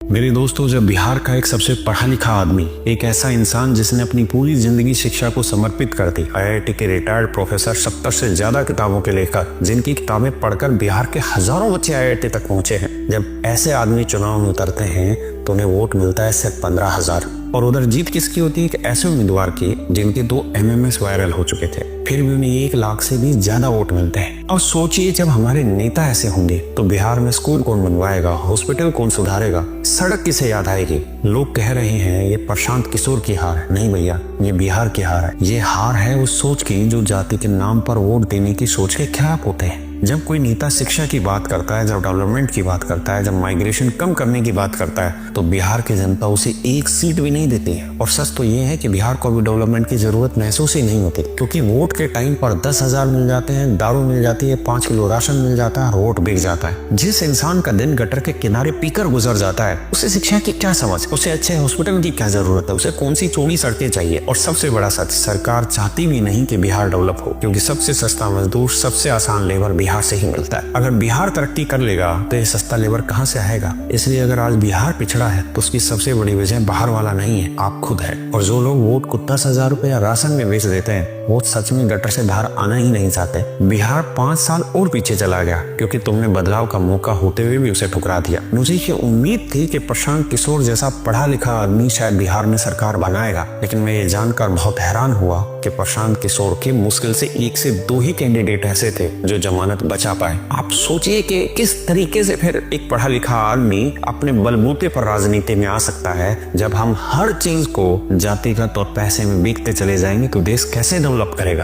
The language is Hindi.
मेरे दोस्तों, जब बिहार का एक सबसे पढ़ा लिखा आदमी, एक ऐसा इंसान जिसने अपनी पूरी जिंदगी शिक्षा को समर्पित कर दी, आईआईटी के रिटायर्ड प्रोफेसर, 70 से ज्यादा किताबों के लेखक, जिनकी किताबें पढ़कर बिहार के हजारों बच्चे आईआईटी तक पहुंचे हैं, जब ऐसे आदमी चुनाव में उतरते हैं तो उन्हें वोट मिलता है सिर्फ 15,000। और उधर जीत किसकी होती है? एक ऐसे उम्मीदवार की जिनके 2 MMS वायरल हो चुके थे, फिर भी उन्हें 1 लाख से भी ज्यादा वोट मिलते हैं। और सोचिए, जब हमारे नेता ऐसे होंगे तो बिहार में स्कूल कौन बनवाएगा, हॉस्पिटल कौन सुधारेगा, सड़क किसे याद आएगी? लोग कह रहे हैं ये प्रशांत किशोर की हार है। नहीं भैया, ये बिहार की हार है। ये हार है उस सोच की जो जाति के नाम पर वोट देने की सोच के खिलाफ होते हैं। जब कोई नेता शिक्षा की बात करता है, जब डेवलपमेंट की बात करता है, जब माइग्रेशन कम करने की बात करता है, तो बिहार की जनता उसे 1 सीट भी नहीं देती है। और सच तो ये है कि बिहार को भी डेवलपमेंट की जरूरत महसूस ही नहीं होती, क्योंकि वोट के टाइम पर 10,000 मिल जाते हैं, दारू मिल जाती है, 5 किलो राशन मिल जाता है, वोट बिक जाता है। जिस इंसान का दिन गटर के किनारे पीकर गुजर जाता है, उसे शिक्षा की क्या समझ, उसे अच्छे हॉस्पिटल की क्या जरूरत है, उसे कौन सी चौड़ी सड़कें चाहिए? और सबसे बड़ा सच, सरकार चाहती भी नहीं कि बिहार डेवलप हो, क्योंकि सबसे सस्ता मजदूर, सबसे आसान लेबर बिहार से ही मिलता है। अगर बिहार तरक्की कर लेगा तो ये सस्ता लेबर कहाँ से आएगा? इसलिए अगर आज बिहार पिछड़ा है तो उसकी सबसे बड़ी वजह बाहर वाला नहीं है, आप खुद है। और जो लोग वोट को 10,000 रुपया राशन में बेच देते हैं, वो सच में गटर से बाहर आना ही नहीं चाहते। बिहार 5 साल और पीछे चला गया क्योंकि तुमने बदलाव का मौका होते हुए भी उसे ठुकरा दिया। मुझे ये उम्मीद थी कि प्रशांत किशोर जैसा पढ़ा लिखा आदमी शायद बिहार में सरकार बनाएगा, लेकिन मैं ये जानकर बहुत हैरान हुआ कि प्रशांत किशोर के मुश्किल से 1 से 2 ही कैंडिडेट ऐसे थे जो जमानत बचा पाए। आप सोचिए कि किस तरीके से फिर एक पढ़ा लिखा आदमी अपने बलबूते पर राजनीति में आ सकता है। जब हम हर चीज को जातिगत और पैसे में बेचते चले जाएंगे तो देश कैसे डेवलप करेगा?